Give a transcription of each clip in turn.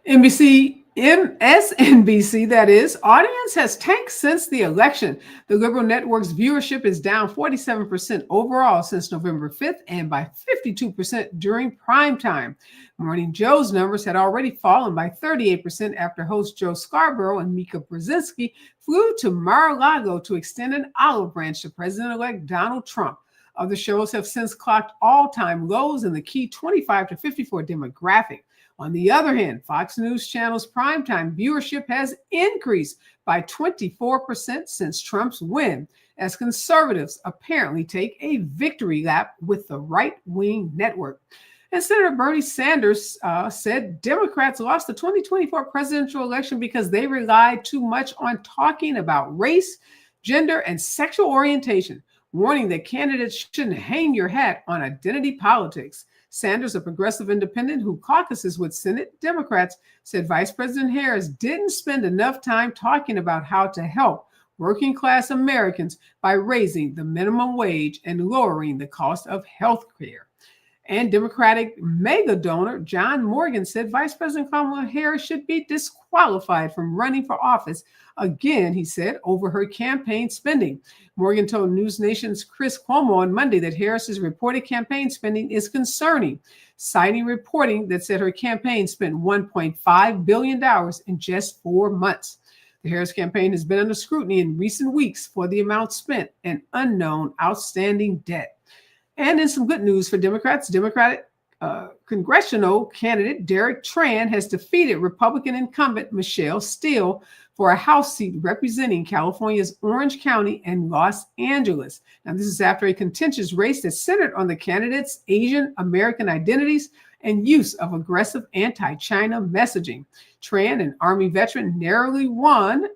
MSNBC, that is, audience has tanked since the election. The liberal network's viewership is down 47% overall since November 5th and by 52% during prime time. Morning Joe's numbers had already fallen by 38% after host Joe Scarborough and Mika Brzezinski flew to Mar-a-Lago to extend an olive branch to President-elect Donald Trump. Other shows have since clocked all-time lows in the key 25 to 54 demographic. On the other hand, Fox News Channel's primetime viewership has increased by 24% since Trump's win, as conservatives apparently take a victory lap with the right-wing network. And Senator Bernie Sanders said Democrats lost the 2024 presidential election because they relied too much on talking about race, gender, and sexual orientation, warning that candidates shouldn't hang your hat on identity politics. Sanders, a progressive independent who caucuses with Senate Democrats, said Vice President Harris didn't spend enough time talking about how to help working class Americans by raising the minimum wage and lowering the cost of health care. And Democratic mega donor John Morgan said Vice President Kamala Harris should be disqualified from running for office again, he said, over her campaign spending. Morgan told News Nation's Chris Cuomo on Monday that Harris's reported campaign spending is concerning, citing reporting that said her campaign spent $1.5 billion in just 4 months. The Harris campaign has been under scrutiny in recent weeks for the amount spent and unknown outstanding debt. And in some good news for Democrats, Democratic congressional candidate Derek Tran has defeated Republican incumbent Michelle Steele for a House seat representing California's Orange County and Los Angeles. Now, this is after a contentious race that centered on the candidate's Asian American identities and use of aggressive anti-China messaging. Tran, an Army veteran, narrowly won,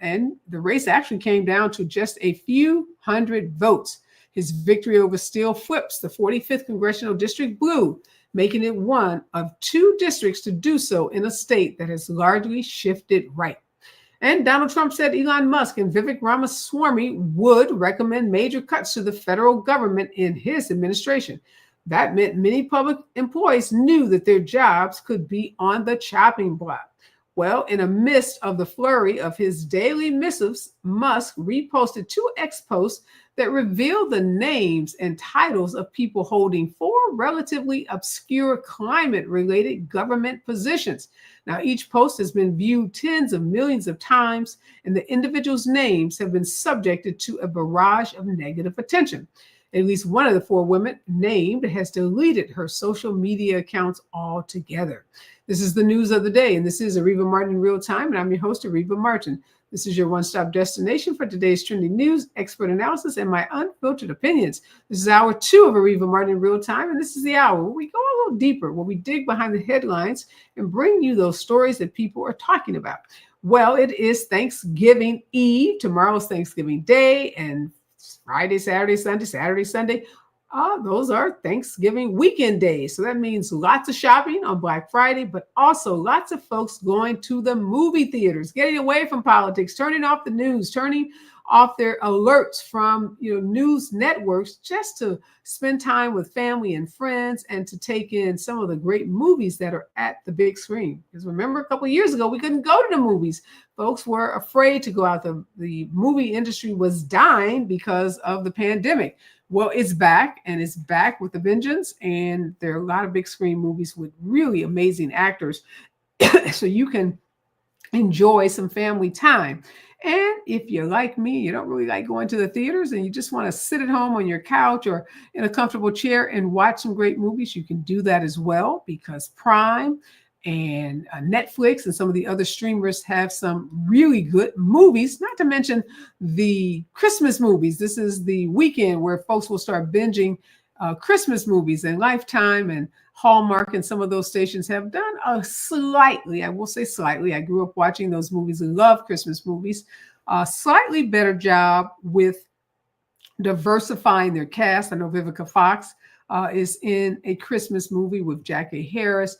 and the race actually came down to just a few hundred votes. His victory over Steele flips the 45th Congressional District blue, making it one of 2 districts to do so in a state that has largely shifted right. And Donald Trump said Elon Musk and Vivek Ramaswamy would recommend major cuts to the federal government in his administration. That meant many public employees knew that their jobs could be on the chopping block. Well, in a midst of the flurry of his daily missives, Musk reposted 2 X posts that revealed the names and titles of people holding 4 relatively obscure climate-related government positions. Now, each post has been viewed tens of millions of times, and the individuals' names have been subjected to a barrage of negative attention. At least one of the 4 women named has deleted her social media accounts altogether. This is the news of the day, and this is Areva Martin in Real Time, and I'm your host, Areva Martin. This is your one-stop destination for today's trending news, expert analysis, and my unfiltered opinions. This is hour 2 of Areva Martin in Real Time, and this is the hour where we go a little deeper, where we dig behind the headlines and bring you those stories that people are talking about. Well, it is Thanksgiving Eve. Tomorrow's Thanksgiving Day, and Friday, Saturday, Sunday. Those are Thanksgiving weekend days. So that means lots of shopping on Black Friday, but also lots of folks going to the movie theaters, getting away from politics, turning off the news, turning off their alerts from news networks just to spend time with family and friends and to take in some of the great movies that are at the big screen. Because remember, a couple of years ago, we couldn't go to the movies. Folks were afraid to go out. The movie industry was dying because of the pandemic. Well, it's back, and it's back with a vengeance. And there are a lot of big screen movies with really amazing actors. So you can enjoy some family time. And if you're like me, you don't really like going to the theaters and you just want to sit at home on your couch or in a comfortable chair and watch some great movies, you can do that as well, because Prime and Netflix and some of the other streamers have some really good movies, not to mention the Christmas movies. This is the weekend where folks will start binging Christmas movies, and Lifetime and Hallmark and some of those stations have done a slightly, I will say slightly, I grew up watching those movies and love Christmas movies, a slightly better job with diversifying their cast. I know Vivica Fox is in a Christmas movie with Jackie Harris,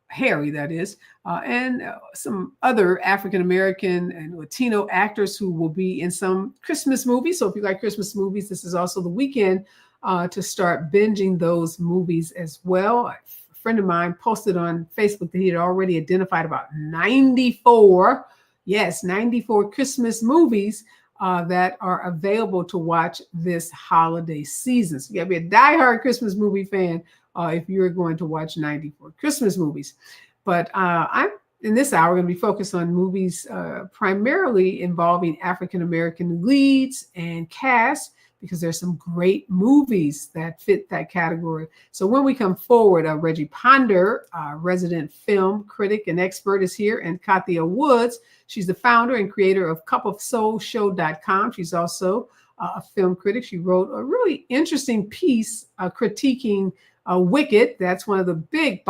Harry, that is, and some other African-American and Latino actors who will be in some Christmas movies. So if you like Christmas movies, this is also the weekend to start binging those movies as well. friend of mine posted on Facebook that he had already identified about 94, 94 Christmas movies that are available to watch this holiday season. So you got to be a diehard Christmas movie fan if you're going to watch 94 Christmas movies. But in this hour, we're going to be focused on movies primarily involving African-American leads and cast, because there's some great movies that fit that category. So when we come forward, Reggie Ponder, resident film critic and expert, is here, and Kathia Woods. She's the founder and creator of cupofsoulshow.com. She's also a film critic. She wrote a really interesting piece critiquing Wicked. That's one of the big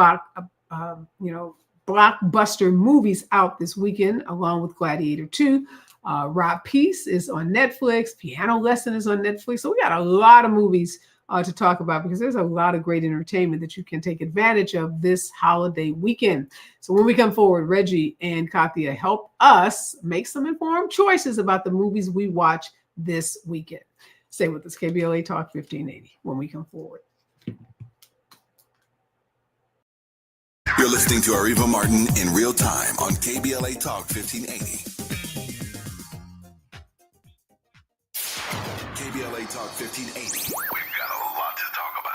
blockbuster movies out this weekend, along with Gladiator 2. Rob Peace is on Netflix. Piano Lesson is on Netflix. So we got a lot of movies to talk about, because there's a lot of great entertainment that you can take advantage of this holiday weekend. So when we come forward, Reggie and Kathia help us make some informed choices about the movies we watch this weekend. Stay with us, KBLA Talk 1580, when we come forward. You're listening to Areva Martin in real time on KBLA Talk 1580. KBLA Talk 1580. We've got a lot to talk about.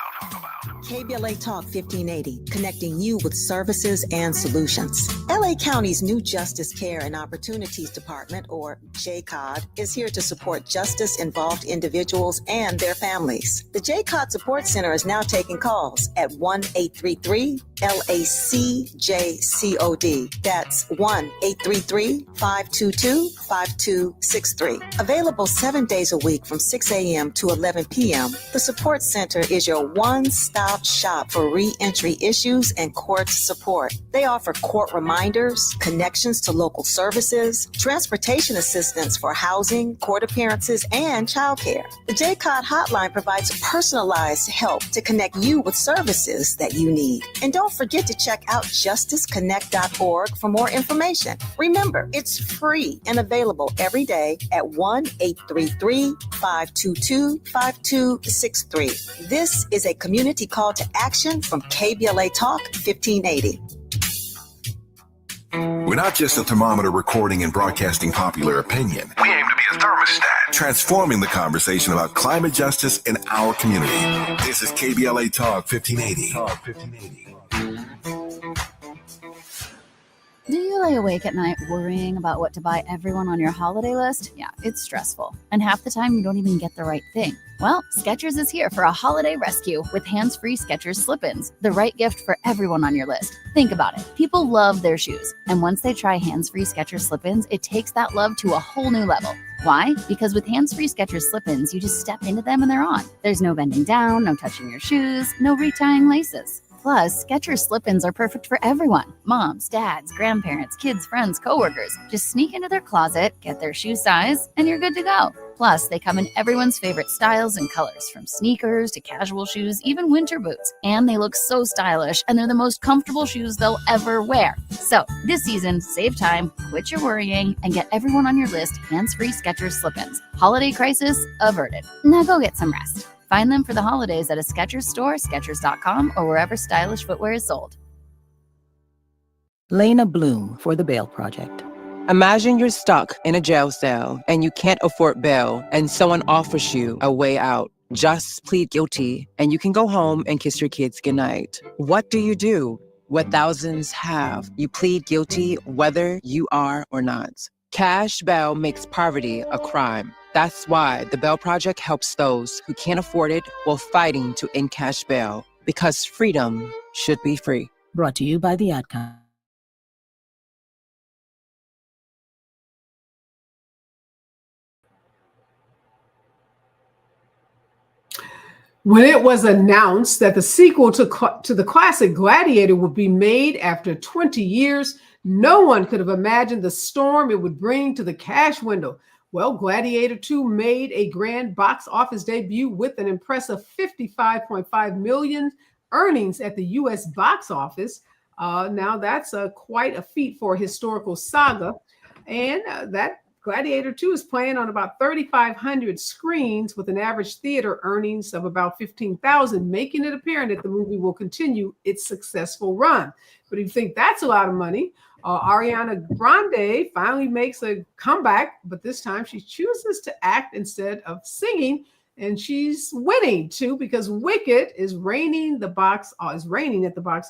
KBLA Talk 1580, connecting you with services and solutions. LA County's new Justice Care and Opportunities Department, or JCOD, is here to support justice-involved individuals and their families. The JCOD Support Center is now taking calls at 1-833-LACJCOD. That's 1-833-522-5263. Available 7 days a week from 6 a.m. to 11 p.m., the Support Center is your one-stop shop for re-entry issues and court support. They offer court reminders, connections to local services, transportation assistance for housing, court appearances, and childcare. The JCOD hotline provides personalized help to connect you with services that you need. And don't forget to check out justiceconnect.org for more information. Remember, it's free and available every day at 1-833-522-5263. This is a community call to action from KBLA Talk 1580. We're not just a thermometer recording and broadcasting popular opinion. We aim to be a thermostat, transforming the conversation about climate justice in our community. This is KBLA Talk 1580. Do you lay awake at night worrying about what to buy everyone on your holiday list? Yeah, it's stressful. And half the time you don't even get the right thing. Well, Skechers is here for a holiday rescue with hands-free Skechers slip-ins, the right gift for everyone on your list. Think about it. People love their shoes. And once they try hands-free Skechers slip-ins, it takes that love to a whole new level. Why? Because with hands-free Skechers slip-ins, you just step into them and they're on. There's no bending down, no touching your shoes, no retying laces. Plus, Skechers slip-ins are perfect for everyone. Moms, dads, grandparents, kids, friends, coworkers. Just sneak into their closet, get their shoe size, and you're good to go. Plus, they come in everyone's favorite styles and colors, from sneakers to casual shoes, even winter boots. And they look so stylish, and they're the most comfortable shoes they'll ever wear. So, this season, save time, quit your worrying, and get everyone on your list hands-free Skechers slip-ins. Holiday crisis averted. Now go get some rest. Find them for the holidays at a Skechers store, Skechers.com, or wherever stylish footwear is sold. Lena Bloom for the Bail Project. Imagine you're stuck in a jail cell and you can't afford bail, and someone offers you a way out. Just plead guilty and you can go home and kiss your kids goodnight. What do? What thousands have. You plead guilty whether you are or not. Cash bail makes poverty a crime. That's why the Bail Project helps those who can't afford it while fighting to end cash bail. Because freedom should be free. Brought to you by the Ad Council. When it was announced that the sequel to the classic Gladiator would be made after 20 years, no one could have imagined the storm it would bring to the cash window. Well, Gladiator 2 made a grand box office debut with an impressive $55.5 million earnings at the U.S. box office. Now, that's quite a feat for a historical saga. And that Gladiator 2 is playing on about 3,500 screens with an average theater earnings of about 15,000, making it apparent that the movie will continue its successful run. But if you think that's a lot of money, Ariana Grande finally makes a comeback, but this time she chooses to act instead of singing, and she's winning too because Wicked is reigning at the box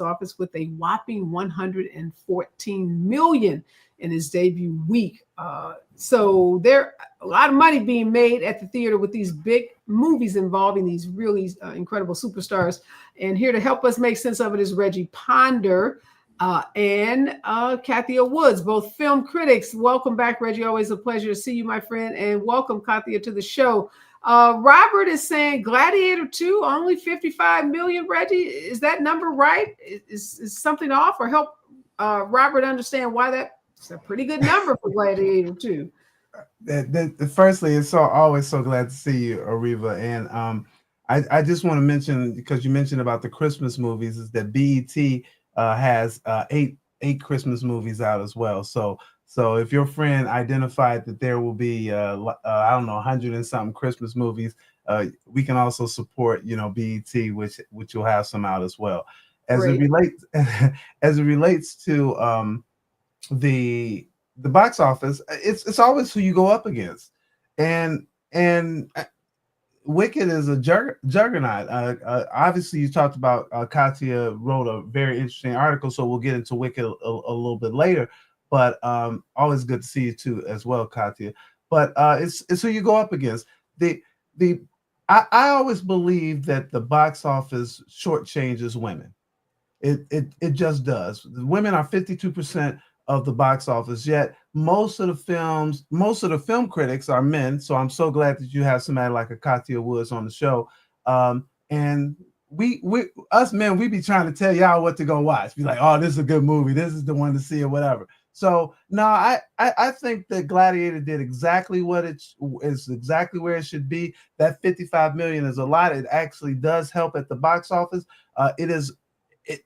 office with a whopping 114 million in its debut week. So there a lot of money being made at the theater with these big movies involving these really incredible superstars. And here to help us make sense of it is Reggie Ponder and Kathia Woods, both film critics. Welcome back, Reggie. Always a pleasure to see you, my friend. And welcome, Kathia, to the show. Robert is saying Gladiator 2, only 55 million, Reggie. Is that number right? Is something off? Or help Robert understand why that's a pretty good number for Gladiator 2. Firstly, it's always so glad to see you, Areva. And I just want to mention, because you mentioned about the Christmas movies, is that BET has eight Christmas movies out as well. So if your friend identified that there will be I don't know 100 and something Christmas movies, we can also support BET, which will have some out as well. As it relates to the box office, it's always who you go up against, and Wicked is a juggernaut. Obviously, you talked about Katia wrote a very interesting article, so we'll get into Wicked a little bit later. But always good to see you too, as well, Katia. But it's who you go up against. I always believe that the box office shortchanges women. It just does. Women are 52% of the box office, yet most of the film critics are men. So I'm so glad that you have somebody like a Katia Woods on the show. And us men, we be trying to tell y'all what to go watch. Be like, oh, this is a good movie. This is the one to see or whatever. So no, I think that Gladiator did exactly what is exactly where it should be. That 55 million is a lot. It actually does help at the box office. It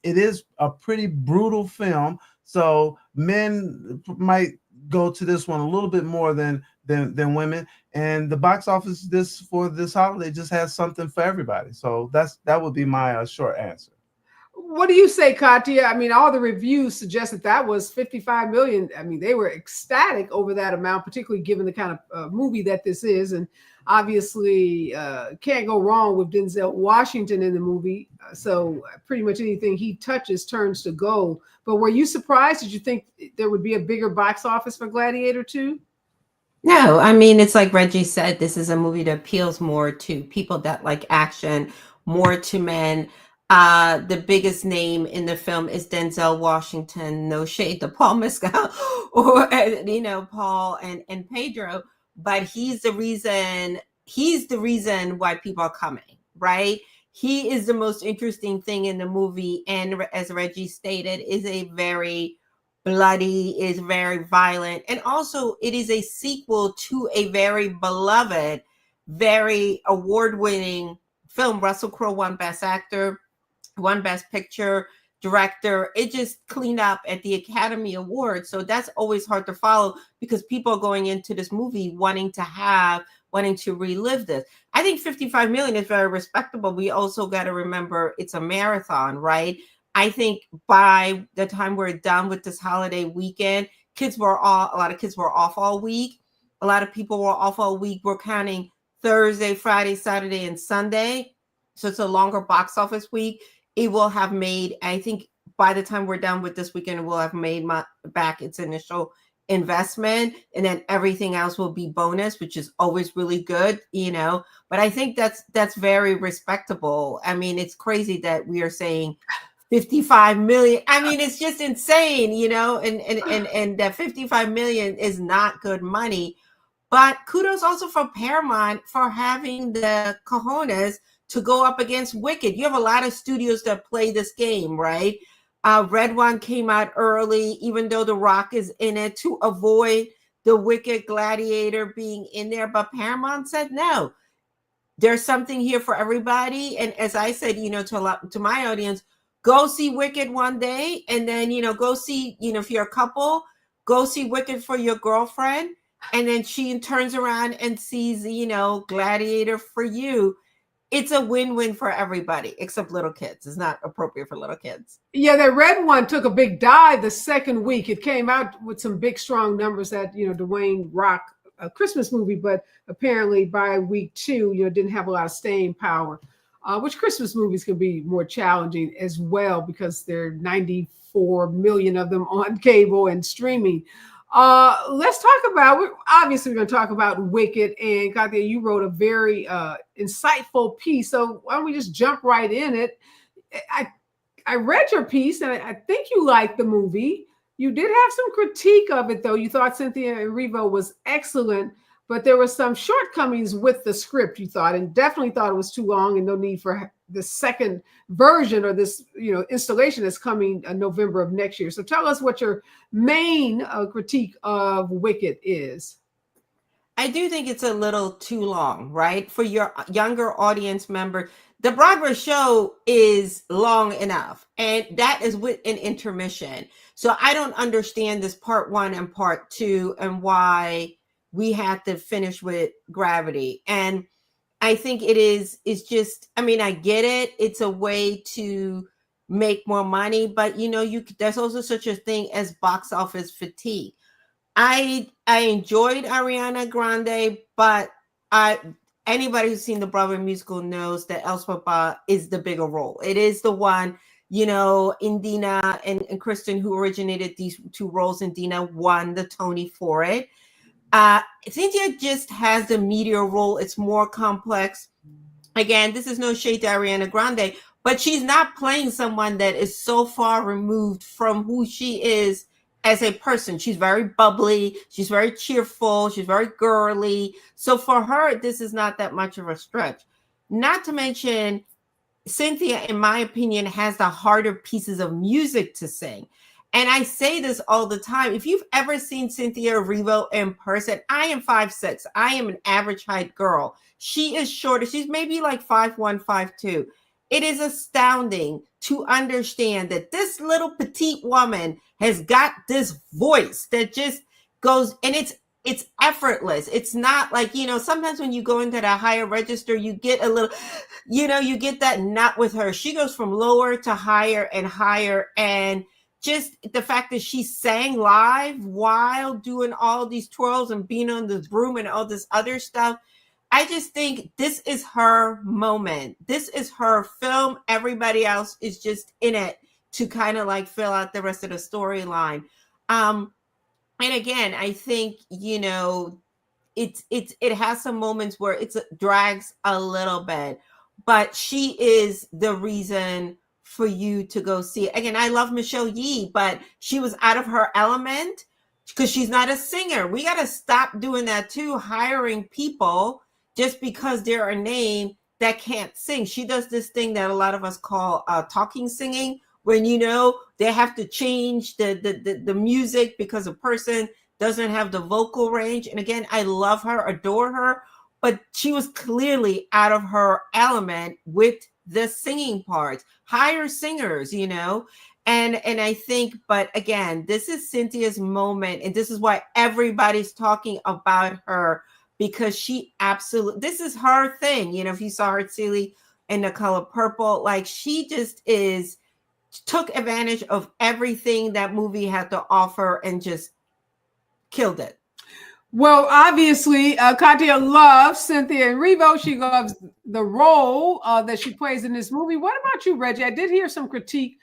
is a pretty brutal film. So men might go to this one a little bit more than women, and the box office for this holiday just has something for everybody. So that would be my short answer. What do you say, Katia? I mean, all the reviews suggest that was 55 million. I mean, they were ecstatic over that amount, particularly given the kind of movie that this is. And obviously, can't go wrong with Denzel Washington in the movie. So pretty much anything he touches turns to gold. But were you surprised? Did you think there would be a bigger box office for Gladiator 2? No, I mean, it's like Reggie said, this is a movie that appeals more to people that like action, more to men. The biggest name in the film is Denzel Washington. No shade to Paul Mescal or Paul and Pedro, but he's the reason why people are coming, right? He is the most interesting thing in the movie, and as Reggie stated, is a very bloody, is very violent, and also it is a sequel to a very beloved, very award-winning film. Russell Crowe won Best Actor, won Best Picture, Director. It just cleaned up at the Academy Awards. So that's always hard to follow because people are going into this movie wanting to relive this. I think 55 million is very respectable. We also got to remember it's a marathon, right? I think by the time we're done with this holiday weekend, a lot of kids were off all week. A lot of people were off all week. We're counting Thursday, Friday, Saturday, and Sunday. So it's a longer box office week. It will have made, I think by the time we're done with this weekend, it will have made back its initial investment, and then everything else will be bonus, which is always really good, but I think that's very respectable. I mean, it's crazy that we are saying 55 million. I mean, it's just insane, and that 55 million is not good money, but kudos also for Paramount for having the cojones to go up against Wicked. You have a lot of studios that play this game, right? Red One came out early, even though The Rock is in it, to avoid the Wicked Gladiator being in there. But Paramount said, no, there's something here for everybody. And as I said, to my audience, go see Wicked one day. And then, go see, if you're a couple, go see Wicked for your girlfriend. and then she turns around and sees, Gladiator for You. It's a win-win for everybody except little kids. It's not appropriate for little kids. Yeah, that red one took a big dive the second week. It came out with some big, strong numbers that, Dwayne Rock, a Christmas movie, but apparently by week 2, didn't have a lot of staying power, which Christmas movies can be more challenging as well because there are 94 million of them on cable and streaming. Let's talk about, obviously we're going to talk about Wicked, and Katya, you wrote a very insightful piece. So why don't we just jump right in it? I read your piece and I think you liked the movie. You did have some critique of it though. You thought Cynthia Erivo was excellent, but there were some shortcomings with the script, you thought, and definitely thought it was too long and no need for the second version or this, installation that's coming in November of next year. So tell us what your main critique of Wicked is. I do think it's a little too long, right? For your younger audience member, the Broadway show is long enough, and that is with an intermission. So I don't understand this part 1 and part 2 and why we had to finish with Gravity. And I think it's just, I get it. It's a way to make more money, but there's also such a thing as box office fatigue. I enjoyed Ariana Grande, but anybody who's seen the Broadway musical knows that Elspeth is the bigger role. It is the one, Indina and Kristen, who originated these 2 roles. Indina won the Tony for it. Cynthia just has the meteor role. It's more complex. Again, this is no shade to Ariana Grande, but she's not playing someone that is so far removed from who she is as a person. She's very bubbly. She's very cheerful. She's very girly. So for her, this is not that much of a stretch. Not to mention, Cynthia, in my opinion, has the harder pieces of music to sing. And I say this all the time. If you've ever seen Cynthia Erivo in person, I am 5'6". I am an average height girl. She is shorter. She's maybe like 5'1", 5'2". It is astounding to understand that this little petite woman has got this voice that just goes, and it's effortless. It's not like, sometimes when you go into the higher register, you get a little, you get that. Not with her. She goes from lower to higher and higher. And just the fact that she sang live while doing all these twirls and being on this broom and all this other stuff, I just think this is her moment. This is her film. Everybody else is just in it to kind of like fill out the rest of the storyline. And again, I think, it has some moments where it drags a little bit, but she is the reason for you to go see it. Again, I love Michelle Yee, but she was out of her element because she's not a singer. We got to stop doing that too, hiring people just because they're a name that can't sing. She does this thing that a lot of us call talking singing, when, they have to change the music because a person doesn't have the vocal range. And again, I love her, adore her, but she was clearly out of her element with the singing parts. Hire singers, and I think, but again, this is Cynthia's moment, and this is why everybody's talking about her, because she absolutely, this is her thing. If you saw her Celie in The Color Purple, like she just took advantage of everything that movie had to offer and just killed it. Well, obviously, Katya loves Cynthia Erivo. She loves the role that she plays in this movie. What about you, Reggie? I did hear some critique.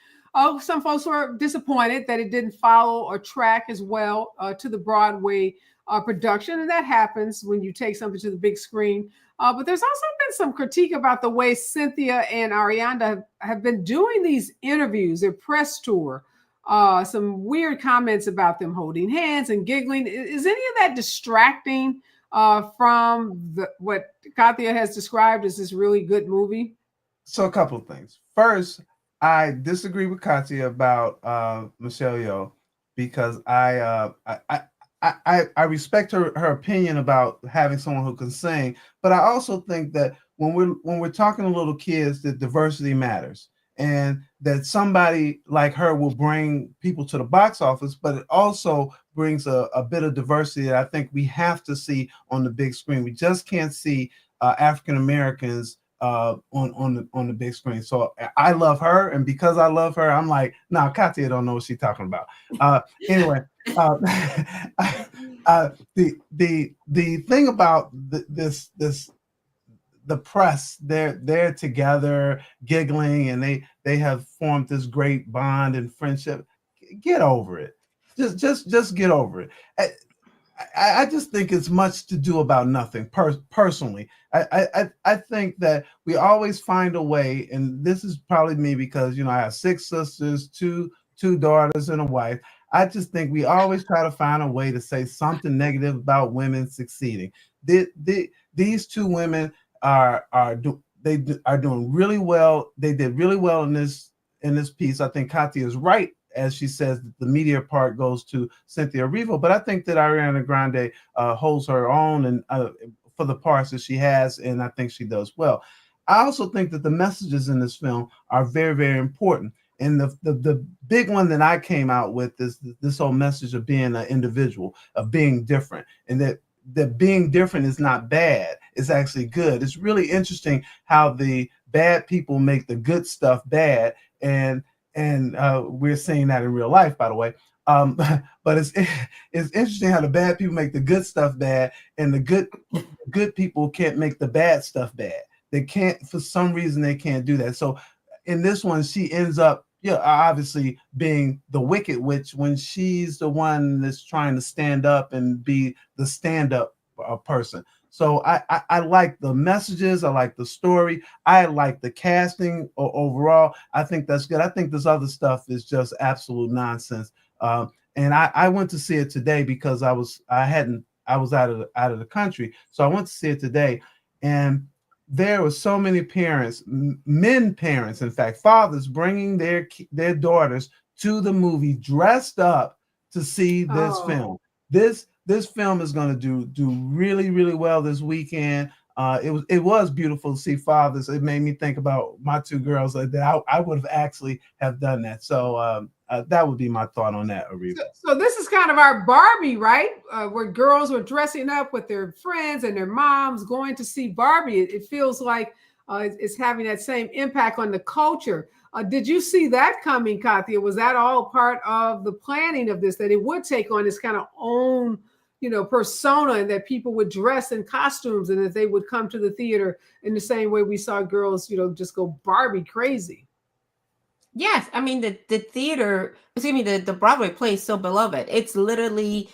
Some folks were disappointed that it didn't follow or track as well to the Broadway production. And that happens when you take something to the big screen. But there's also been some critique about the way Cynthia and Ariana have been doing these interviews, their press tour. Some weird comments about them holding hands and giggling. Is any of that distracting from what Katya has described as this really good movie? So a couple of things. First, I disagree with Katya about Michelle Yeoh, because I respect her opinion about having someone who can sing, but I also think that when we're talking to little kids, that diversity matters, and that somebody like her will bring people to the box office, but it also brings a bit of diversity that I think we have to see on the big screen. We just can't see African Americans on the big screen. So I love her, and because I love her, I'm like, no, Katia don't know what she's talking about. Anyway, the thing about this the press, they're together giggling, and they have formed this great bond and friendship. Get over it. Just get over it. I just think it's much to do about nothing. Personally, I think that we always find a way, and this is probably me because I have 6 sisters, two daughters, and a wife. I just think we always try to find a way to say something negative about women succeeding. These 2 women are doing really well. They did really well in this piece. I think Katia is right as she says that the media part goes to Cynthia Erivo, but I think that Ariana Grande holds her own and for the parts that she has, and I think she does well. I also think that the messages in this film are very, very important. And the big one that I came out with is this whole message of being an individual, of being different, and that being different is not bad. It's actually good. It's really interesting how the bad people make the good stuff bad, and we're seeing that in real life, by the way. But it's interesting how the bad people make the good stuff bad, and the good people can't make the bad stuff bad. They can't, for some reason, they can't do that. So in this one, she ends up, obviously being the wicked witch when she's the one that's trying to stand up and be the stand-up person. So I like the messages. I like the story. I like the casting overall. I think that's good. I think this other stuff is just absolute nonsense. And I went to see it today because I was out of the country. So I went to see it today, and there were so many parents, men parents, in fact, fathers bringing their daughters to the movie dressed up to see this film. This film is going to do really, really well this weekend. It was beautiful to see fathers. It made me think about my 2 girls that I would have actually have done that. So that would be my thought on that, Areva. So this is kind of our Barbie, right? Where girls were dressing up with their friends and their moms going to see Barbie. It feels like it's having that same impact on the culture. Did you see that coming, Katia? Was that all part of the planning of this, that it would take on this kind of own persona, and that people would dress in costumes, and that they would come to the theater in the same way we saw girls, just go Barbie crazy? Yes, I mean the theater, the Broadway play is so beloved. It's literally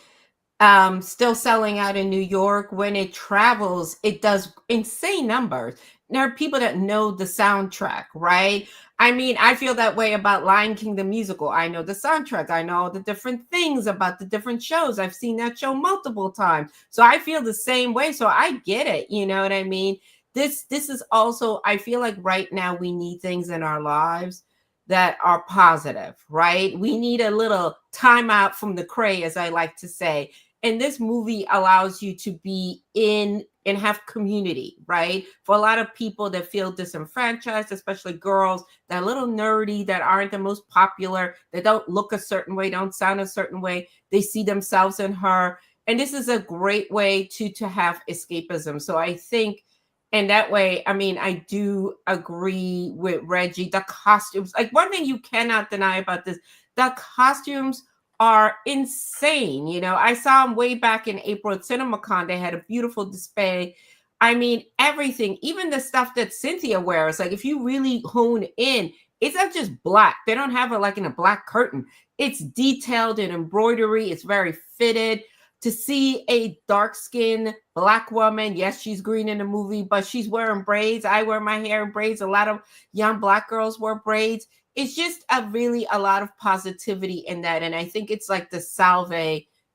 still selling out in New York. When it travels, it does insane numbers. There are people that know the soundtrack, right? I mean, I feel that way about Lion King the musical. I know the soundtrack. I know the different things about the different shows. I've seen that show multiple times. So I feel the same way. So I get it. You know what I mean? This is also, I feel like right now we need things in our lives that are positive, right? We need a little time out from the cray, as I like to say. And this movie allows you to be in and have community, right? For a lot of people that feel disenfranchised, especially girls that are a little nerdy, that aren't the most popular, that don't look a certain way, don't sound a certain way, they see themselves in her. And this is a great way to have escapism. So I think in that way, I mean, I do agree with Reggie. The costumes, like one thing you cannot deny about this, the costumes are insane. I saw them way back in April at CinemaCon. They had a beautiful display. I mean, everything, even the stuff that Cynthia wears, like if you really hone in, it's not just black. They don't have it like in a black curtain. It's detailed in embroidery. It's very fitted. To see a dark-skinned Black woman, yes, she's green in the movie, but she's wearing braids. I wear my hair in braids. A lot of young Black girls wear braids. It's just a lot of positivity in that. And I think it's like the salve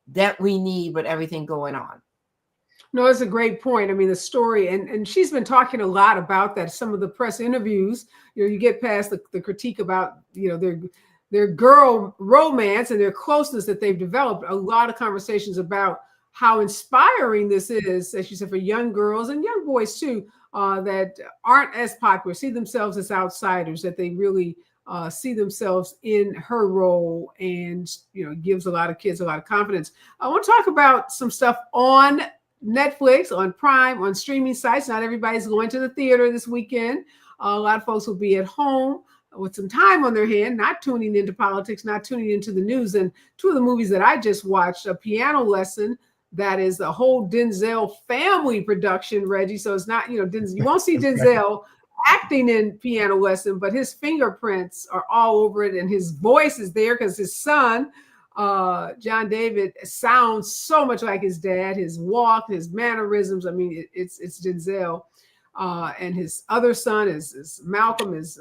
that we need with everything going on. No, it's a great point. I mean, the story, and she's been talking a lot about that. Some of the press interviews, you get past the critique about, their girl romance and their closeness that they've developed. A lot of conversations about how inspiring this is, as you said, for young girls and young boys too, that aren't as popular, see themselves as outsiders, that they really see themselves in her role, and gives a lot of kids a lot of confidence. I want to talk about some stuff on Netflix, on Prime, on streaming sites. Not everybody's going to the theater this weekend. A lot of folks will be at home with some time on their hand, not tuning into politics, not tuning into the news. And two of the movies that I just watched, A Piano Lesson, that is the whole Denzel family production, Reggie. So it's not, you won't see Denzel acting in Piano Lesson, but his fingerprints are all over it, and his voice is there because his son, John David, sounds so much like his dad. His walk, his mannerisms. I mean, it's Denzel, and his other son is Malcolm, is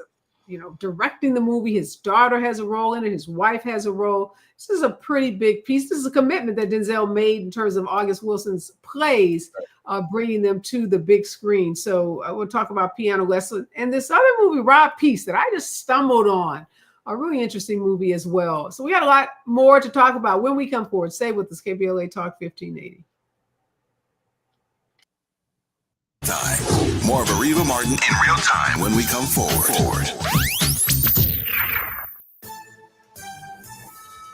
directing the movie. His daughter has a role in it. His wife has a role. This is a pretty big piece. This is a commitment that Denzel made in terms of August Wilson's plays, bringing them to the big screen. So we'll talk about Piano Lesson and this other movie, Rob Peace, that I just stumbled on. A really interesting movie as well. So we got a lot more to talk about when we come forward. Stay with us, KBLA Talk 1580. More of Areva Martin in real time when we come forward.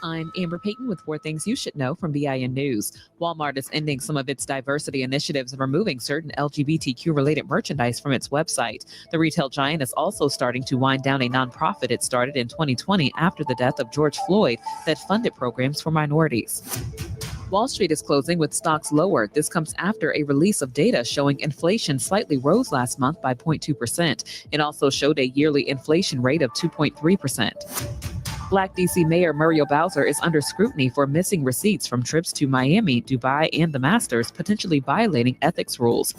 I'm Amber Payton with 4 things you should know from BIN News. Walmart is ending some of its diversity initiatives and removing certain LGBTQ-related merchandise from its website. The retail giant is also starting to wind down a nonprofit it started in 2020 after the death of George Floyd that funded programs for minorities. Wall Street is closing with stocks lower. This comes after a release of data showing inflation slightly rose last month by 0.2%. It also showed a yearly inflation rate of 2.3%. Black D.C. Mayor Muriel Bowser is under scrutiny for missing receipts from trips to Miami, Dubai, and the Masters, potentially violating ethics rules.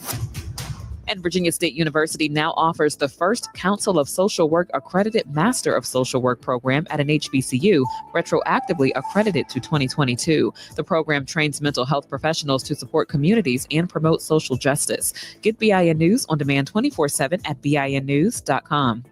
And Virginia State University now offers the first Council of Social Work accredited Master of Social Work program at an HBCU, retroactively accredited to 2022. The program trains mental health professionals to support communities and promote social justice. Get BIN News on demand 24/7 at BINnews.com.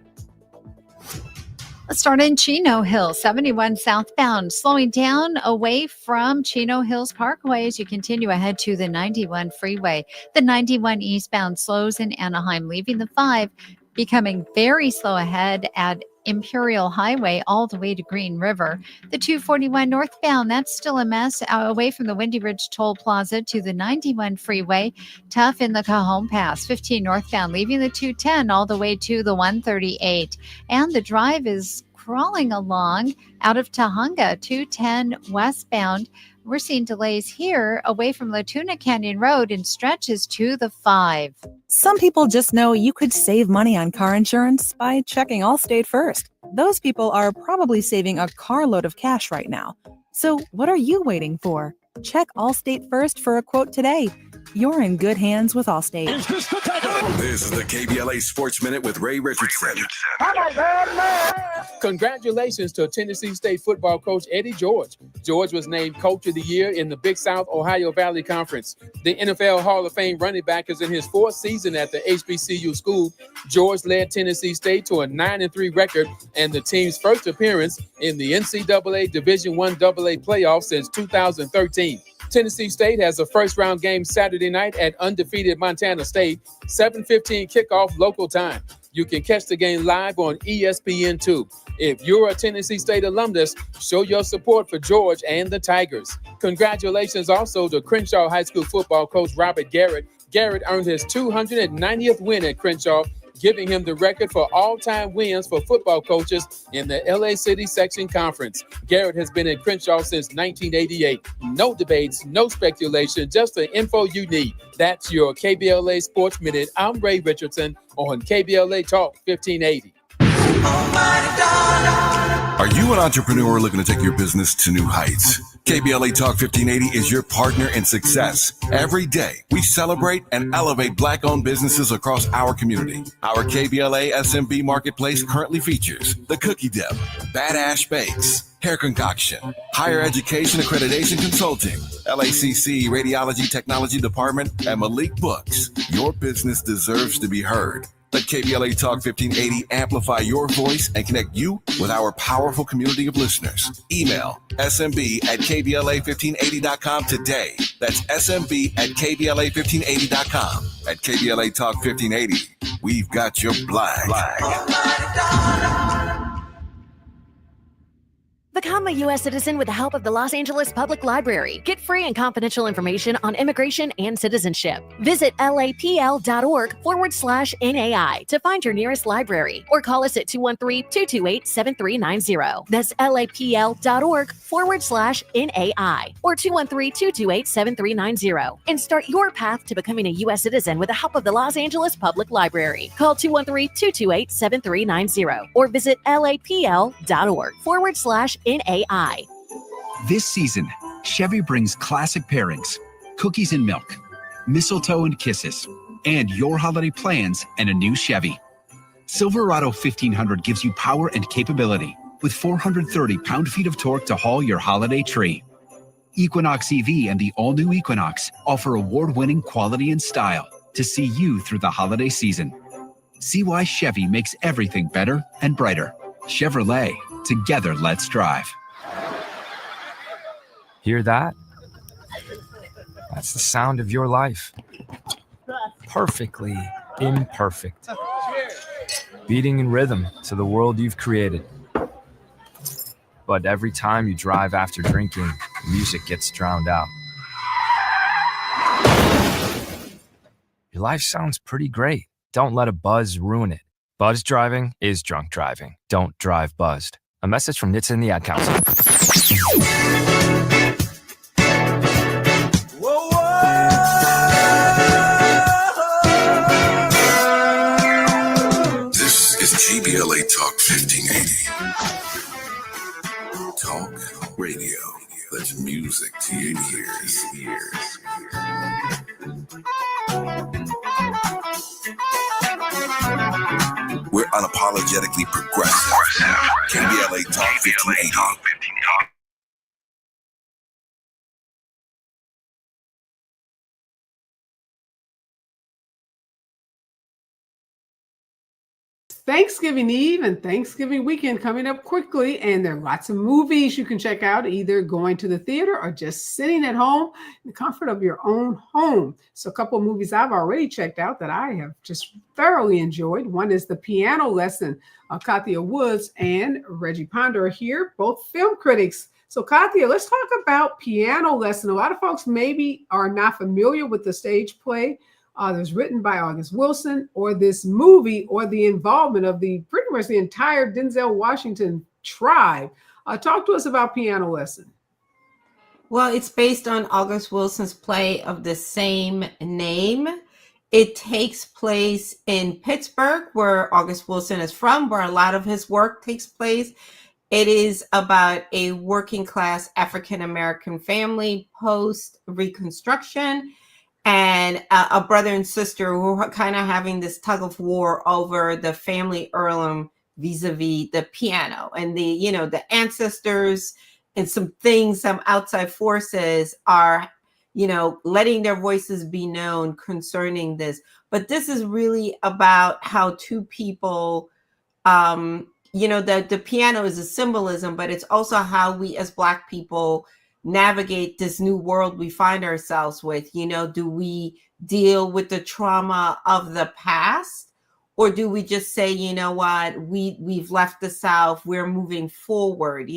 Let's start in Chino Hills, 71 southbound, slowing down away from Chino Hills Parkway as you continue ahead to the 91 freeway. The 91 eastbound slows in Anaheim, leaving the 5, becoming very slow ahead at Imperial Highway all the way to Green River. The 241 northbound, that's still a mess away from the Windy Ridge Toll Plaza to the 91 freeway. Tough in the Cajon Pass. 15 northbound, leaving the 210 all the way to the 138. And the drive is crawling along out of Tahunga, 210 westbound. We're seeing delays here away from Latuna Canyon Road and stretches to the 5. Some people just know you could save money on car insurance by checking Allstate first. Those people are probably saving a carload of cash right now. So what are you waiting for? Check Allstate first for a quote today. You're in good hands with Allstate. This is the KBLA Sports Minute with Ray Richardson. Congratulations to Tennessee State football coach Eddie George. George was named Coach of the Year in the Big South Ohio Valley Conference. The NFL Hall of Fame running back is in his 4th season at the HBCU school. George led Tennessee State to a 9-3 record and the team's first appearance in the NCAA Division I AA playoffs since 2013. Tennessee State has a first-round game Saturday night at undefeated Montana State, 7:15 kickoff local time. You can catch the game live on ESPN2. If you're a Tennessee State alumnus, show your support for George and the Tigers. Congratulations also to Crenshaw High School football coach Robert Garrett. Garrett earned his 290th win at Crenshaw, giving him the record for all-time wins for football coaches in the LA City Section Conference. Garrett has been in Crenshaw since 1988. No debates, no speculation, just the info you need. That's your KBLA Sports Minute. I'm Ray Richardson on KBLA Talk 1580. Are you an entrepreneur looking to take your business to new heights? KBLA Talk 1580 is your partner in success. Every day, we celebrate and elevate Black-owned businesses across our community. Our KBLA SMB Marketplace currently features The Cookie Dip, Bad Ash Bakes, Hair Concoction, Higher Education Accreditation Consulting, LACC Radiology Technology Department, and Malik Books. Your business deserves to be heard. Let KBLA Talk 1580 amplify your voice and connect you with our powerful community of listeners. Email smb@kbla1580.com today. That's smb@kbla1580.com. At KBLA Talk 1580, we've got your black. Become a U.S. citizen with the help of the Los Angeles Public Library. Get free and confidential information on immigration and citizenship. Visit lapl.org/NAI to find your nearest library or call us at 213-228-7390. That's lapl.org/NAI or 213-228-7390 and start your path to becoming a U.S. citizen with the help of the Los Angeles Public Library. Call 213-228-7390 or visit lapl.org/NAI. This season, Chevy brings classic pairings, cookies and milk, mistletoe and kisses, and your holiday plans and a new Chevy. Silverado 1500 gives you power and capability with 430 pound-feet of torque to haul your holiday tree. Equinox EV and the all-new Equinox offer award-winning quality and style to see you through the holiday season. See why Chevy makes everything better and brighter. Chevrolet. Together, let's drive. Hear that? That's the sound of your life. Perfectly imperfect. Beating in rhythm to the world you've created. But every time you drive after drinking, music gets drowned out. Your life sounds pretty great. Don't let a buzz ruin it. Buzz driving is drunk driving. Don't drive buzzed. A message from NHTSA and the Ad Council. This is KBLA Talk 1580. Talk radio. That's music to your ears. We're unapologetically progressive. KBLA Talk 1580. Thanksgiving Eve and Thanksgiving weekend coming up quickly, and there are lots of movies you can check out, either going to the theater or just sitting at home in the comfort of your own home. So a couple of movies I've already checked out that I have just thoroughly enjoyed. One is The Piano Lesson. Katia Woods and Reggie Ponder are here, both film critics. So Katia, let's talk about Piano Lesson. A lot of folks maybe are not familiar with the stage play that was written by August Wilson, or this movie, or the involvement of pretty much the entire Denzel Washington tribe. Talk to us about Piano Lesson. Well, it's based on August Wilson's play of the same name. It takes place in Pittsburgh, where August Wilson is from, where a lot of his work takes place. It is about a working class African-American family post-Reconstruction, and a brother and sister who are kind of having this tug of war over the family heirloom vis-a-vis the piano. And the ancestors and some outside forces are, letting their voices be known concerning this. But this is really about how two people, the piano is a symbolism, but it's also how we as Black people navigate this new world we find ourselves with. Do we deal with the trauma of the past, or do we just say, you know what, we've left the South, we're moving forward,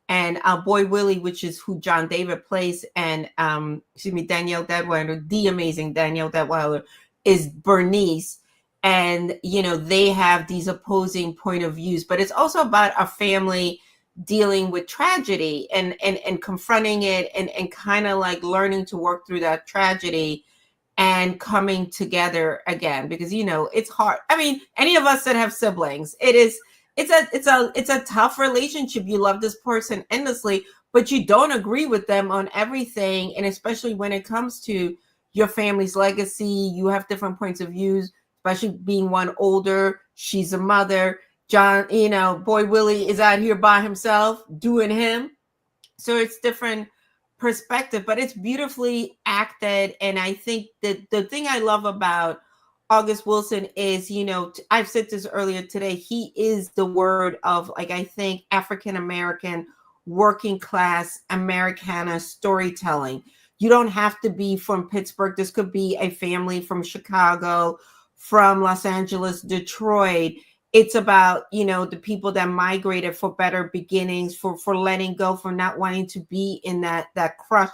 And Boy Willie, which is who John David plays, and Danielle Deadwyler, the amazing Danielle Deadwyler, is Bernice. And they have these opposing point of views, but it's also about a family dealing with tragedy and confronting it and kind of like learning to work through that tragedy and coming together again, because it's hard. I mean, any of us that have siblings, it's a tough relationship. You love this person endlessly, but you don't agree with them on everything, and especially when it comes to your family's legacy, you have different points of views, especially being one older. She's a mother. John, Boy Willie is out here by himself doing him. So it's different perspective, but it's beautifully acted. And I think that the thing I love about August Wilson is, I've said this earlier today, he is the word of, I think, African-American working class Americana storytelling. You don't have to be from Pittsburgh. This could be a family from Chicago, from Los Angeles, Detroit. It's about, the people that migrated for better beginnings, for letting go, for not wanting to be in that crush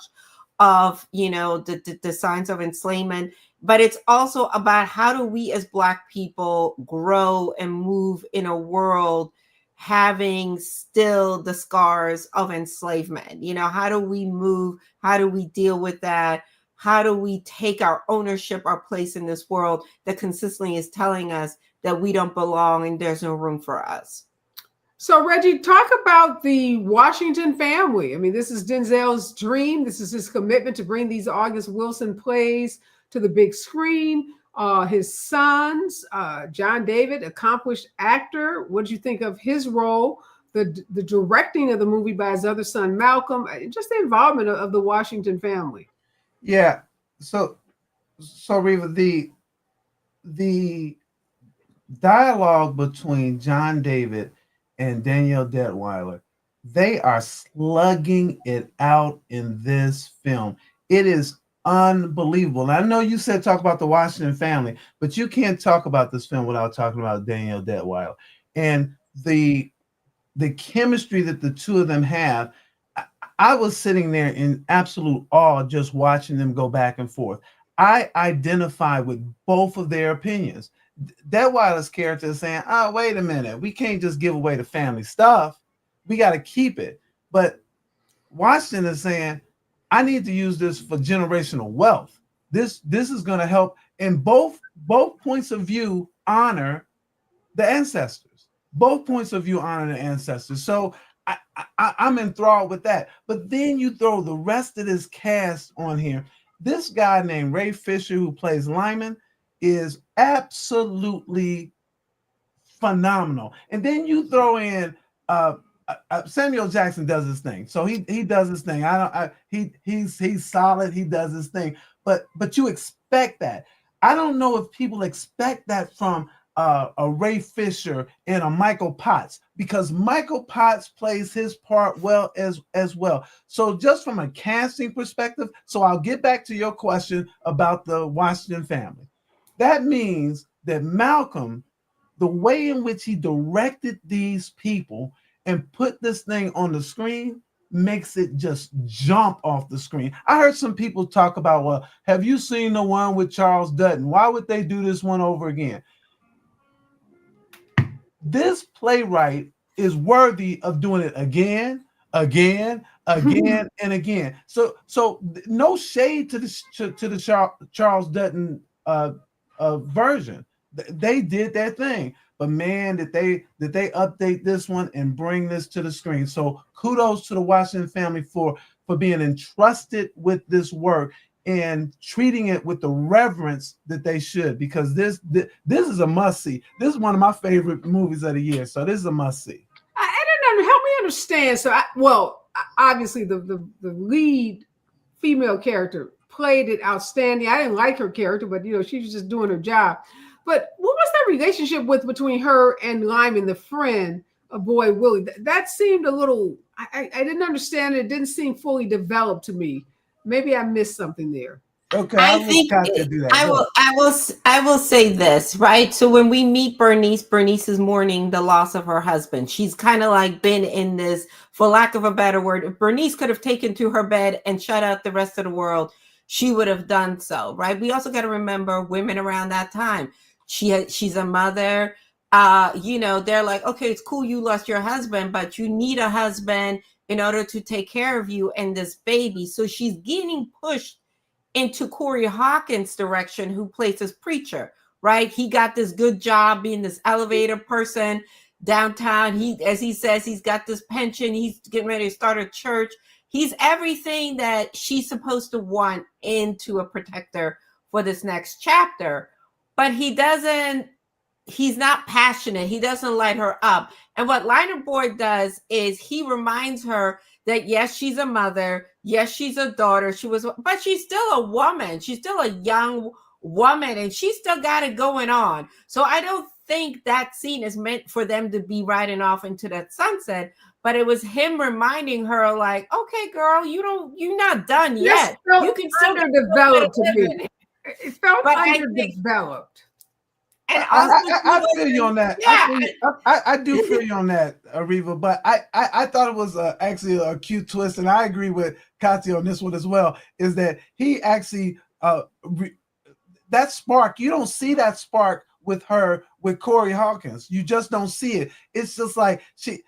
of, the signs of enslavement. But it's also about how do we as Black people grow and move in a world having still the scars of enslavement. How do we move? How do we deal with that? How do we take our ownership, our place in this world that consistently is telling us that we don't belong and there's no room for us? So, Reggie, talk about the Washington family. I mean, this is Denzel's dream. This is his commitment to bring these August Wilson plays to the big screen. His sons, John David, accomplished actor. What did you think of his role? The directing of the movie by his other son, Malcolm, just the involvement of the Washington family. Yeah. So Reva, the dialogue between John David and Danielle Detweiler, they are slugging it out in this film. It is unbelievable. And I know you said talk about the Washington family, but you can't talk about this film without talking about Danielle Detweiler and the chemistry that the two of them have. I was sitting there in absolute awe just watching them go back and forth. I identify with both of their opinions. Detweiler's character is saying, "Oh, wait a minute, we can't just give away the family stuff. We got to keep it." But Washington is saying, "I need to use this for generational wealth. This is going to help." And both points of view honor the ancestors. Both points of view honor the ancestors. So I'm enthralled with that. But then you throw the rest of this cast on here. This guy named Ray Fisher, who plays Lyman, is absolutely phenomenal. And then you throw in Samuel Jackson does his thing. So he does his thing. He's solid. He does his thing. But you expect that. I don't know if people expect that from a Ray Fisher and a Michael Potts, because Michael Potts plays his part well as well. So just from a casting perspective, so I'll get back to your question about the Washington family. That means that Malcolm, the way in which he directed these people and put this thing on the screen, makes it just jump off the screen. I heard some people talk about, well, have you seen the one with Charles Dutton? Why would they do this one over again? This playwright is worthy of doing it again, and again. So no shade to the Charles Dutton version. They did their thing, but man, did they update this one and bring this to the screen. So kudos to the Washington family for being entrusted with this work and treating it with the reverence that they should, because this is a must-see. This is one of my favorite movies of the year, so this is a must-see. I didn't help me understand. So, obviously the lead female character played it outstanding. I didn't like her character, but she was just doing her job. But what was that relationship between her and Lyman, the friend of Boy Willie? That seemed a little. I didn't understand it. It didn't seem fully developed to me. Maybe I missed something there. Okay, I will say this, right? So when we meet Bernice is mourning the loss of her husband. She's kind of like been in this, for lack of a better word, if Bernice could have taken to her bed and shut out the rest of the world, she would have done so, right? We also got to remember women around that time. She's a mother. They're like, okay, it's cool you lost your husband, but you need a husband in order to take care of you and this baby. So she's getting pushed into Corey Hawkins' direction, who plays this preacher, right? He got this good job being this elevator person downtown. As he says, he's got this pension. He's getting ready to start a church. He's everything that she's supposed to want into a protector for this next chapter. But he's not passionate. He doesn't light her up. And what Liner Boyd does is he reminds her that yes, she's a mother. Yes, she's a daughter. But she's still a woman. She's still a young woman, and she's still got it going on. So I don't think that scene is meant for them to be riding off into that sunset, but it was him reminding her, like, okay, girl, you're not done yet. You can still underdeveloped to me. It felt underdeveloped. And also, I feel you on that. Yeah. I do feel you on that, Areva. But I thought it was actually a cute twist, and I agree with Katya on this one as well. Is that he actually that spark? You don't see that spark with her with Corey Hawkins. You just don't see it. It's just like she.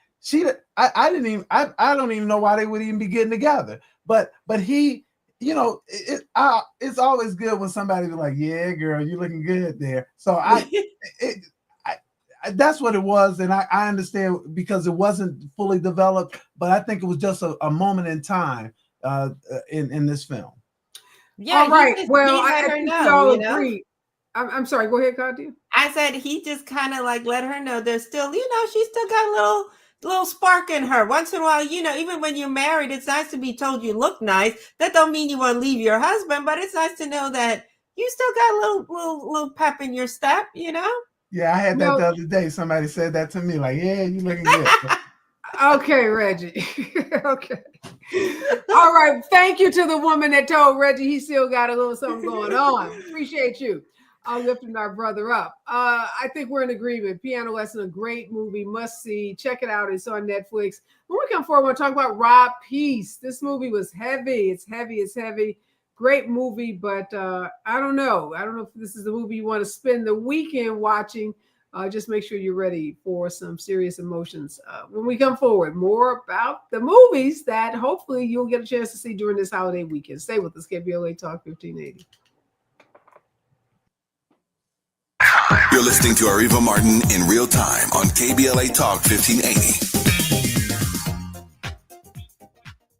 I don't even know why they would even be getting together. But he. It's always good when somebody be like, "Yeah, girl, you're looking good there." So that's what it was, and I understand because it wasn't fully developed, but I think it was just a moment in time in this film. Yeah, all right. Well, he let I her think know, we all you know? agree. I'm sorry. Go ahead, Katya. I said he just kind of like let her know there's still, she's still got a little spark in her. Once in a while, even when you're married, it's nice to be told you look nice. That don't mean you want to leave your husband, but it's nice to know that you still got a little pep in your step, Yeah, I had that the other day. Somebody said that to me, like, "Yeah, you looking good." Okay, Reggie. Okay. All right. Thank you to the woman that told Reggie he still got a little something going on. Appreciate you. Lifting our brother up. I think we're in agreement. Piano Lesson, a great movie, must see. Check it out. It's on Netflix. When we come forward, we'll talk about Rob Peace. This movie was heavy. It's heavy. Great movie, but I don't know. I don't know if this is the movie you want to spend the weekend watching. Just make sure you're ready for some serious emotions. When we come forward, more about the movies that hopefully you'll get a chance to see during this holiday weekend. Stay with us, KBLA Talk 1580. You're listening to Areva Martin in real time on KBLA Talk 1580.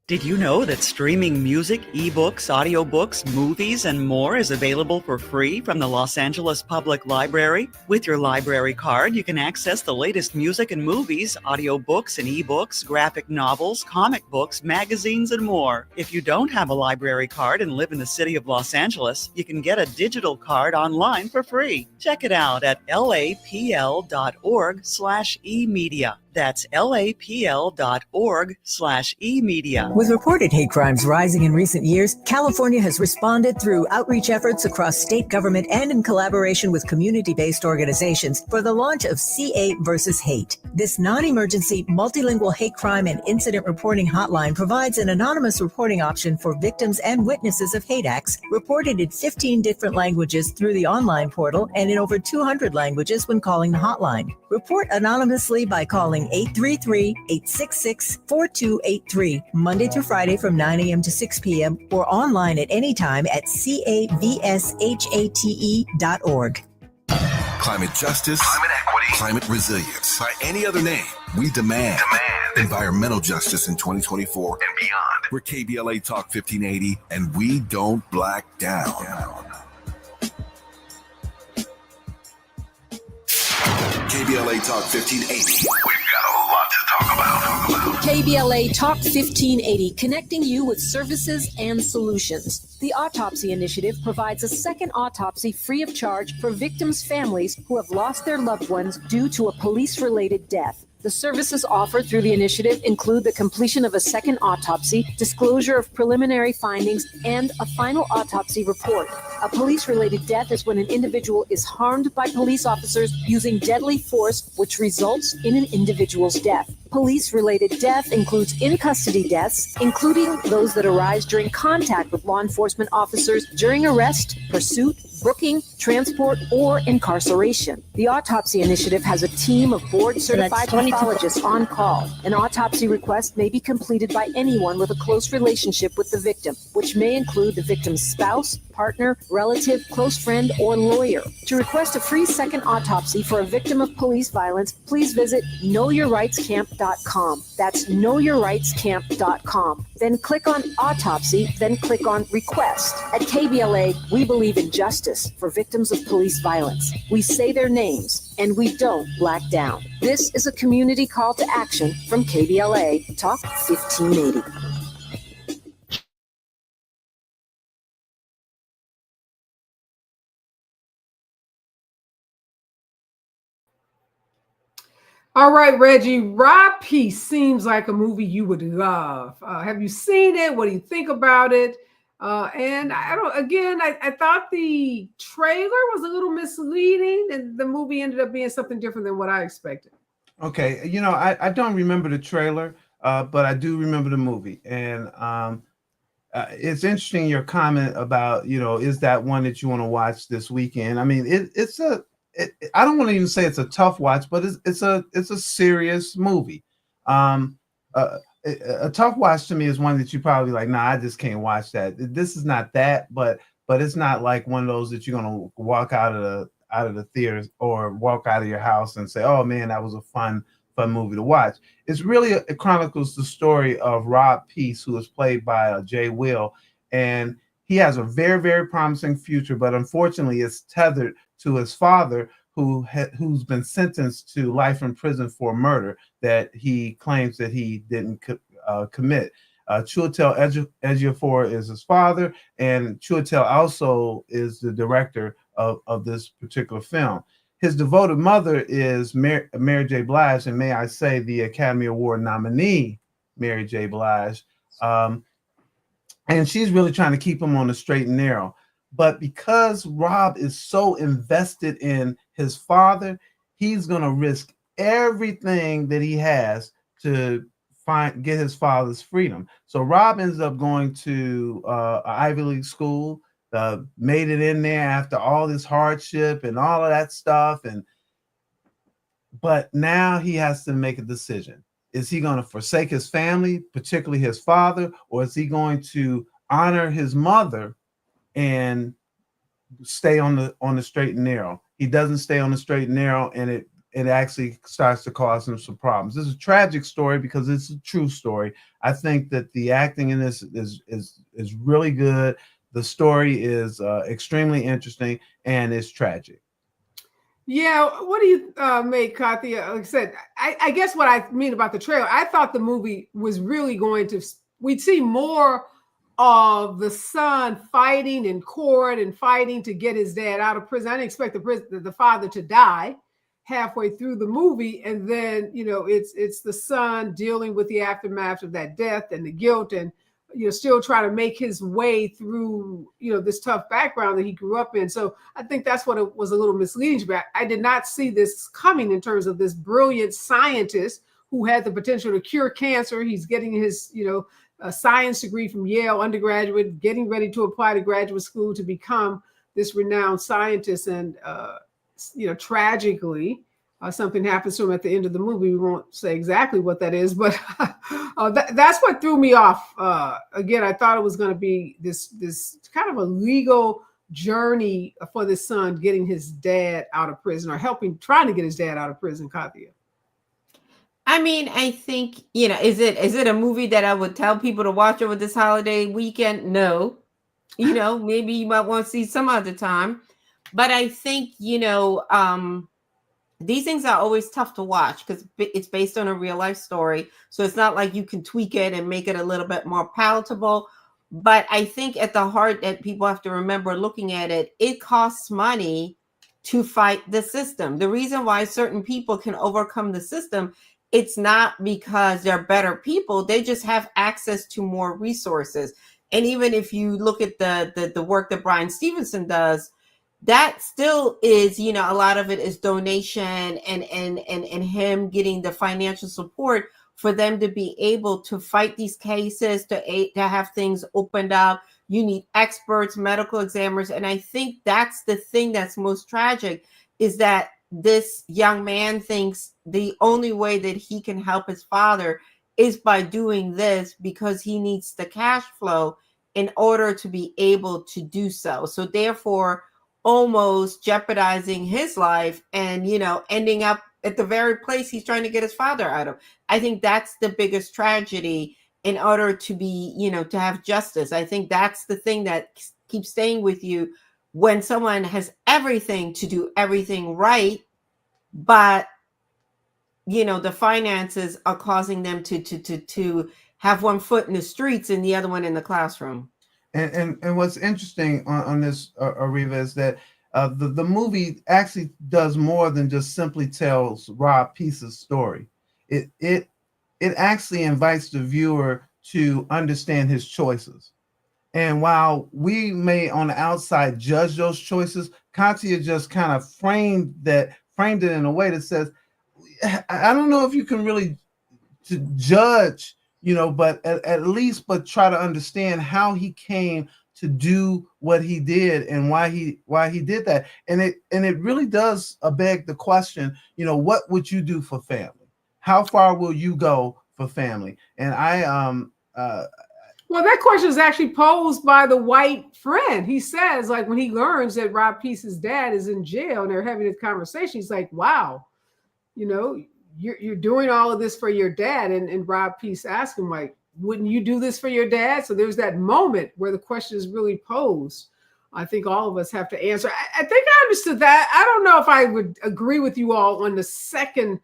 Did you know that streaming music, ebooks, audiobooks, movies, and more is available for free from the Los Angeles Public Library? With your library card, you can access the latest music and movies, audiobooks and ebooks, graphic novels, comic books, magazines, and more. If you don't have a library card and live in the city of Los Angeles, you can get a digital card online for free. Check it out at lapl.org/emedia. That's lapl.org/emedia. With reported hate crimes rising in recent years, California has responded through outreach efforts across state government and in collaboration with community-based organizations for the launch of CA versus Hate. This non-emergency multilingual hate crime and incident reporting hotline provides an anonymous reporting option for victims and witnesses of hate acts reported in 15 different languages through the online portal and in over 200 languages when calling the hotline. Report anonymously by calling 833-866-4283, Monday through Friday from 9 a.m. to 6 p.m. or online at any time at cavshate.org. Climate justice, climate equity, climate resilience. By any other name, we demand environmental justice in 2024 and beyond. We're KBLA Talk 1580, and we don't black down. KBLA Talk 1580. We've got a lot to talk about. KBLA Talk 1580, connecting you with services and solutions. The Autopsy Initiative provides a second autopsy free of charge for victims' families who have lost their loved ones due to a police-related death. The services offered through the initiative include the completion of a second autopsy, disclosure of preliminary findings, and a final autopsy report. A police-related death is when an individual is harmed by police officers using deadly force, which results in an individual's death. Police-related death includes in-custody deaths, including those that arise during contact with law enforcement officers during arrest, pursuit, booking, transport, or incarceration. The Autopsy Initiative has a team of board-certified pathologists on call. An autopsy request may be completed by anyone with a close relationship with the victim, which may include the victim's spouse, partner, relative, close friend, or lawyer. To request a free second autopsy for a victim of police violence, please visit knowyourrightscamp.com. That's knowyourrightscamp.com. Then click on Autopsy, then click on Request. At KBLA, we believe in justice for victims of police violence. We say their names, and we don't black down. This is a community call to action from KBLA Talk 1580. All right, Reggie, Rob Peace seems like a movie you would love. Have you seen it? What do you think about it? And I don't. Again, I thought the trailer was a little misleading, and the movie ended up being something different than what I expected. Okay, I don't remember the trailer, but I do remember the movie, and it's interesting your comment about is that one that you want to watch this weekend. I mean, I don't want to even say it's a tough watch, but it's a serious movie. A tough watch to me is one that you probably like, nah, I just can't watch that. This is not that, but it's not like one of those that you're gonna walk out of the theater or walk out of your house and say, oh man, that was a fun movie to watch. It's really it chronicles the story of Rob Peace, who is played by Jay Will, and he has a very, very promising future, but unfortunately is tethered to his father, who's been sentenced to life in prison for murder that he claims that he didn't commit. Chiwetel Ejiofor is his father, and Chiwetel also is the director of this particular film. His devoted mother is Mary J. Blige, and may I say the Academy Award nominee, Mary J. Blige. And she's really trying to keep him on the straight and narrow. But because Rob is so invested in his father, he's going to risk everything that he has to get his father's freedom. So Rob ends up going to an Ivy League school, made it in there after all this hardship and all of that stuff. But now he has to make a decision. Is he going to forsake his family, particularly his father, or is he going to honor his mother and stay on the straight and narrow? He doesn't stay on the straight and narrow, and it actually starts to cause him some problems. This is a tragic story because it's a true story. I think that the acting in this is really good. The story is extremely interesting, and it's tragic. Yeah, what do you make, Kathy? Like I said, I guess what I mean about the trailer, I thought the movie was really we'd see more of the son fighting in court and fighting to get his dad out of prison. I didn't expect the father to die halfway through the movie, and then it's the son dealing with the aftermath of that death and the guilt, and still trying to make his way through this tough background that he grew up in. So I think that's what it was a little misleading. But I did not see this coming in terms of this brilliant scientist who had the potential to cure cancer. He's getting his a science degree from Yale undergraduate, getting ready to apply to graduate school to become this renowned scientist. And, tragically, something happens to him at the end of the movie. We won't say exactly what that is, but that's what threw me off. Again, I thought it was going to be this kind of a legal journey for this son getting his dad out of prison, or trying to get his dad out of prison, Katya. I mean, I think, is it a movie that I would tell people to watch over this holiday weekend? No. Maybe you might want to see some other time. But I think, these things are always tough to watch because it's based on a real life story. So it's not like you can tweak it and make it a little bit more palatable. But I think at the heart that people have to remember looking at it, it costs money to fight the system. The reason why certain people can overcome the system, it's not because they're better people. They just have access to more resources. And even if you look at the work that Brian Stevenson does, that still is, a lot of it is donation and him getting the financial support for them to be able to fight these cases, to have things opened up. You need experts, medical examiners. And I think that's the thing that's most tragic, is that this young man thinks the only way that he can help his father is by doing this because he needs the cash flow in order to be able to do so. So therefore, almost jeopardizing his life and, ending up at the very place he's trying to get his father out of. I think that's the biggest tragedy in order to be, to have justice. I think that's the thing that keeps staying with you when someone has everything to do everything right, but, the finances are causing them to have one foot in the streets and the other one in the classroom. And what's interesting on this, Areva, is that the movie actually does more than just simply tells Rob Peace's story. It actually invites the viewer to understand his choices. And while we may on the outside judge those choices, Katia just kind of framed it in a way that says, I don't know if you can really to judge, but at least try to understand how he came to do what he did and why he did that. And it really does beg the question, what would you do for family? How far will you go for family? And well, that question is actually posed by the white friend. He says, like, when he learns that Rob Peace's dad is in jail and they're having this conversation, he's like, wow, you're doing all of this for your dad. And Rob Peace asked him, like, wouldn't you do this for your dad? So there's that moment where the question is really posed. I think all of us have to answer. I think I understood that. I don't know if I would agree with you all on the second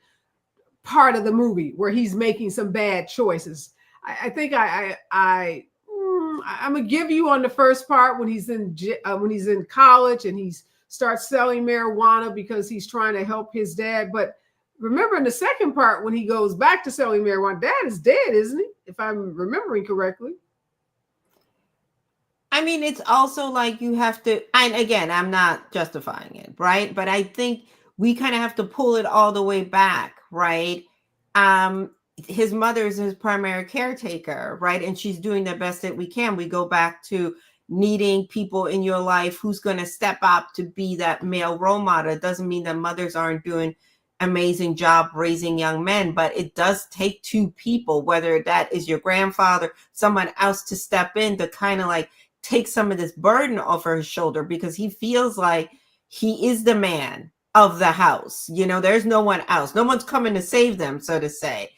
part of the movie where he's making some bad choices. I think I'm gonna give you on the first part when he's in college and he starts selling marijuana because he's trying to help his dad. But remember, in the second part, when he goes back to selling marijuana, dad is dead, isn't he? If I'm remembering correctly. I mean, it's also like you have to, and again, I'm not justifying it, right? But I think we kind of have to pull it all the way back, right? His mother is his primary caretaker, right? And she's doing the best that we can. We go back to needing people in your life who's going to step up to be that male role model. It doesn't mean that mothers aren't doing amazing job raising young men, but it does take two people, whether that is your grandfather, someone else, to step in to kind of like take some of this burden off of his shoulder, because he feels like he is the man of the house. There's no one else. No one's coming to save them, so to say.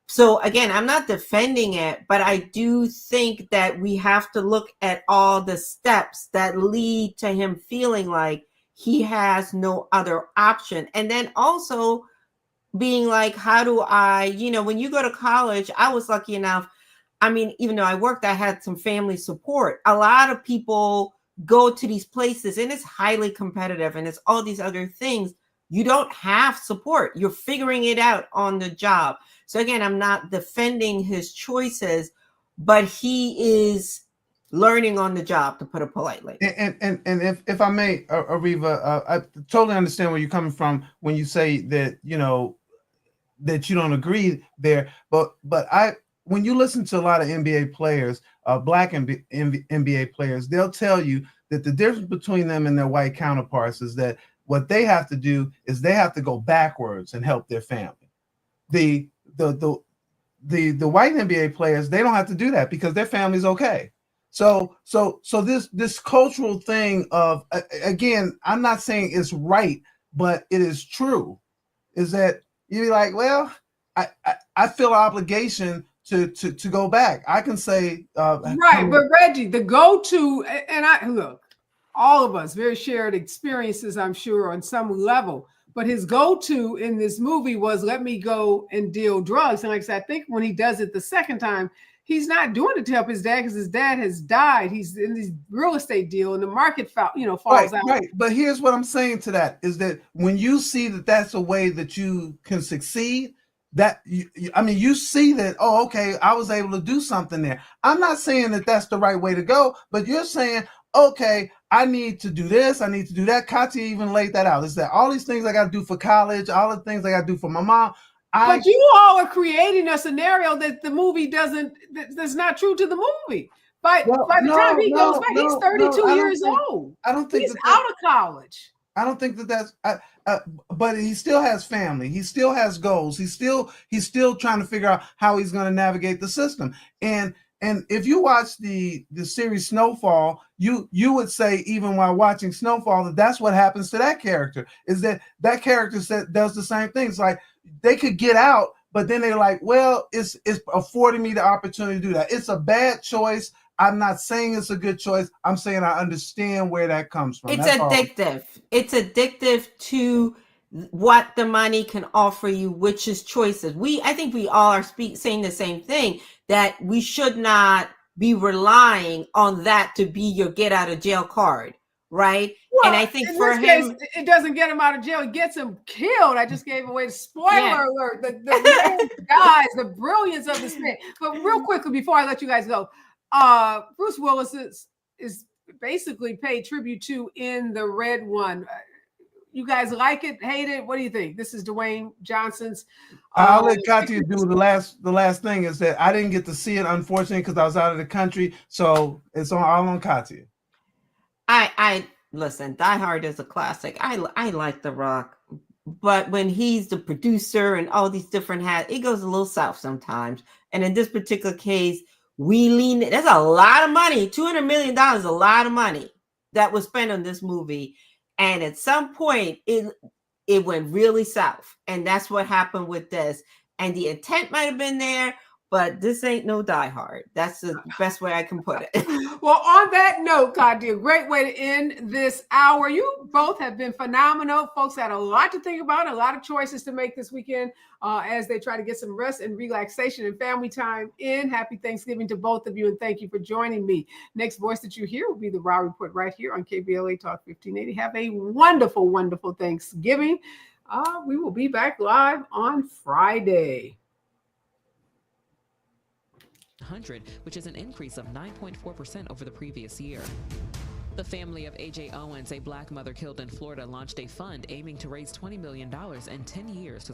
So again, I'm not defending it, but I do think that we have to look at all the steps that lead to him feeling like he has no other option. And then also being like, how do I, when you go to college, I was lucky enough. I mean, even though I worked, I had some family support. A lot of people go to these places and it's highly competitive and it's all these other things. You don't have support. You're figuring it out on the job. So again, I'm not defending his choices, but he is learning on the job, to put it politely. And if I may, Areva, I totally understand where you're coming from when you say that that you don't agree there. But when you listen to a lot of NBA players, black NBA players, they'll tell you that the difference between them and their white counterparts is that what they have to do is they have to go backwards and help their family. The white NBA players, they don't have to do that because their family's okay. So this cultural thing of, again, I'm not saying it's right, but it is true, is that you're like, well, I feel an obligation to go back. I can say right, but Reggie, the go-to, and I look, all of us very shared experiences, I'm sure, on some level. But his go-to in this movie was, let me go and deal drugs. And like I said, I think when he does it the second time, he's not doing it to help his dad because his dad has died. He's in this real estate deal and the market falls out. Right. But here's what I'm saying to that is that when you see that that's a way that you can succeed, that you see that, oh, okay, I was able to do something there. I'm not saying that that's the right way to go, but you're saying, okay, I need to do this, I need to do that. Katia even laid that out. Is that all these things I got to do for college, all the things I got to do for my mom. But you all are creating a scenario that the movie that's not true to the movie. By the time he goes back, he's 32 years old. I don't think he's out of college. I don't think that's. But he still has family. He still has goals. He's still trying to figure out how he's going to navigate the system. And if you watch the series Snowfall, you would say, even while watching Snowfall, that that's what happens to that character. Is that character does the same thing. It's like they could get out, but then they're like, well, it's affording me the opportunity to do that. It's a bad choice. I'm not saying it's a good choice. I'm saying I understand where that comes from. It's addictive. It's addictive to what the money can offer you, which is choices. I think we all are saying the same thing, that we should not be relying on that to be your get out of jail card, right? Well, and I think in for this him, case, it doesn't get him out of jail. It gets him killed. I just gave away the spoiler alert. The man dies, the brilliance of this man. But real quickly, before I let you guys go, Bruce Willis is basically paid tribute to in the Red One. You guys like it, hate it? What do you think? This is Dwayne Johnson's. I'll let Katia do the last thing is that I didn't get to see it, unfortunately, because I was out of the country. So it's all on Katia. I listen, Die Hard is a classic. I like The Rock, but when he's the producer and all these different hats, it goes a little south sometimes. And in this particular case, that's a lot of money. $200 million is a lot of money that was spent on this movie. And at some point, it went really south. And that's what happened with this. And the intent might have been there, but this ain't no Die Hard. That's the best way I can put it. Well, on that note, Katia, great way to end this hour. You both have been phenomenal. Folks had a lot to think about, a lot of choices to make this weekend as they try to get some rest and relaxation and family time in. Happy Thanksgiving to both of you, and thank you for joining me. Next voice that you hear will be the Raw Report right here on KBLA Talk 1580. Have a wonderful, wonderful Thanksgiving. We will be back live on Friday. Which is an increase of 9.4% over the previous year. The family of A.J. Owens, a black mother killed in Florida, launched a fund aiming to raise $20 million in 10 years to